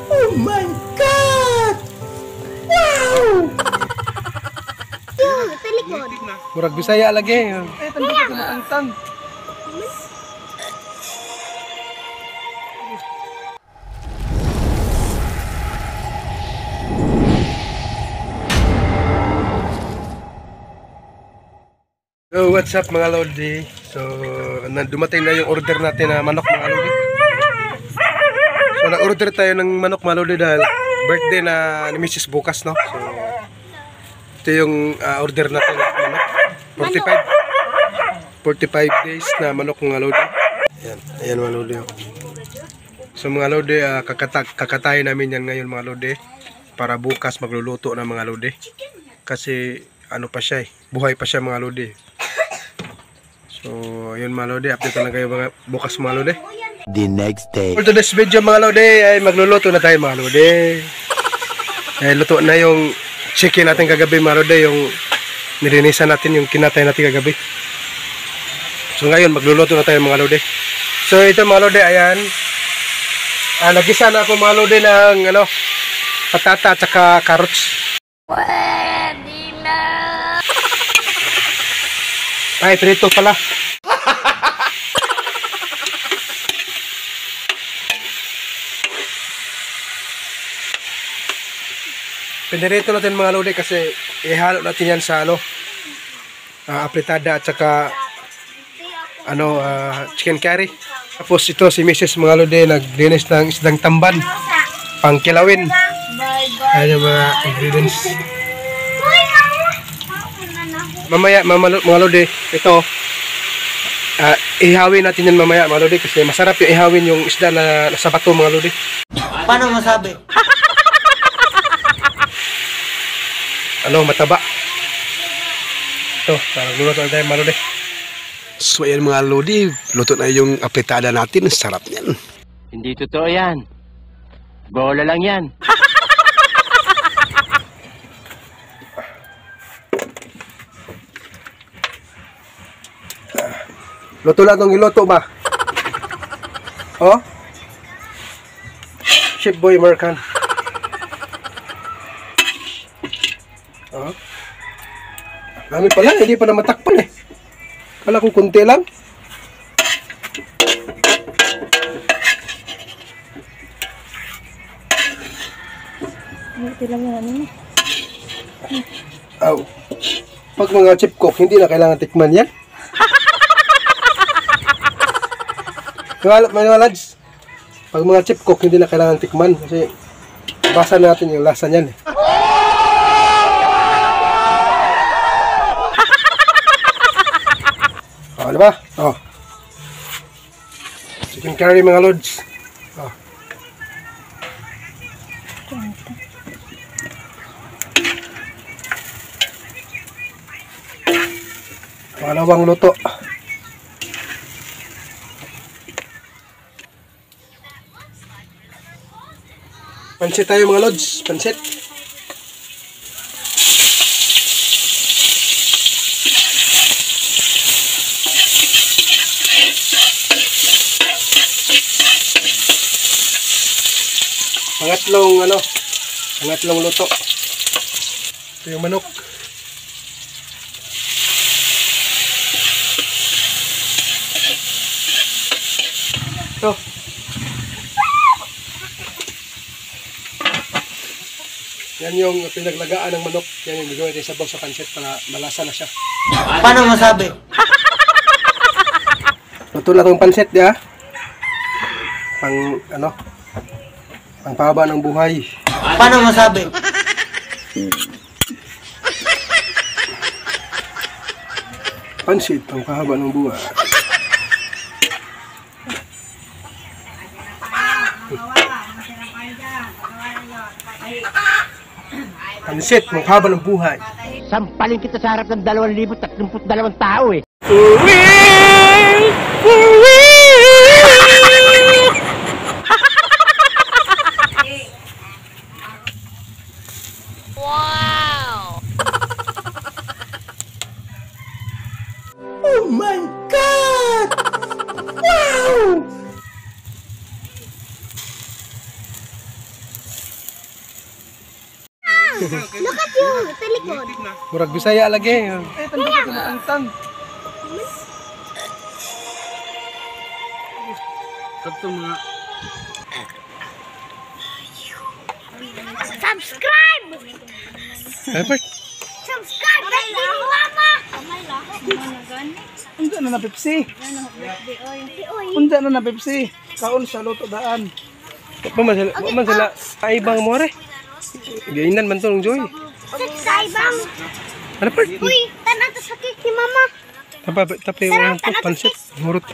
Oh my God! Wow! Talikod. Murag Bisaya lagi. Eh, tanda ko ang So, what's up mga Lodi? So, dumating na yung order natin na manok mga Lodi. So, nag-order tayo ng manok mga Lodi dahil birthday na ni Mrs. bukas, no? So, ito yung order natin na manok. 45 days na manok mga Lodi. Ayan, ayan mga Lodi. So mga Lodi, kakatayin namin yan ngayon mga Lodi. Para bukas magluluto ng mga Lodi. Kasi ano pa siya buhay pa siya mga Lodi. So, yun mga Lodi, update na lang kayo bukas mga Lodi. The next day. For today's video mga Lodi, ay magluluto na tayo mga Lodi. Ay, luto na yung chicken natin kagabi mga Lodi, yung nilinisan natin, yung kinatay natin kagabi. So ngayon, magluluto na tayo mga Lodi. So ito mga Lodi, ayan. Nagisa na ako mga Lodi ng patata at saka carrots. Pwede na. Ay, prito pala. Pinirito natin mga Lodi kasi ihalo natin yan sa apritada at saka chicken curry. Tapos ito si Mrs. mga Lodi naglinis ng isdang tamban pang kilawin. Ayan yung mga ingredients. Mamaya mga Lodi, ito ihawin natin yan mamaya mga Lodi kasi masarap yung ihawin yung isda na nasa bato mga Lodi. Paano masabi? Mataba. Ito, luluto na tayo mga Lodi. So ayan mga Lodi, luto na yung apritada natin. Sarap niyan. Hindi totoo yan. Bola lang yan. Luto lang itong iluto ba? Oh? Chef Boy American. Oh? Dami pala, hindi pa na matakpan eh. Kala ko kunti lang. Kunti lang yan. Aw. Pag mga chip cook, hindi na kailangan tikman yan. Mga lads, pag mga chip cook, hindi na kailangan tikman kasi basa natin yung lasa niyan eh. Oh, diba? Oh. Chicken curry mga lods. Oh. Pangalawang luto. Pansit tayo mga lods. Pansit. Pangatlong luto. Ito yung manok. Ito. Yan yung pinaglagaan ng manok. Yan yung bigyan natin sabaw sa pansit para malasa na siya. Paano masabi? Luto na itong pansit, ya. Pangpahaba ng buhay. Paano masabi? Pansit, pangpahaba ng buhay. Pansit, pangpahaba ng buhay. Sampalin kita sa harap ng 2,032 tao eh. Wow! Oh my God! Wow! Look at you, pelikod. Murag Bisaya lagi. Subscribe! Ay, Bert. Subscribe! Ba't di mo mama? Unsa na na Pepsi? Uy, Unsa na na Pepsi? Kaon sa luto daan. Man sila ay bang mo re. Gainan man to ng Joy. saibang. Ano Bert? Uy, tanan to sa cake ni mama. Tapi walang to pansit. Murot.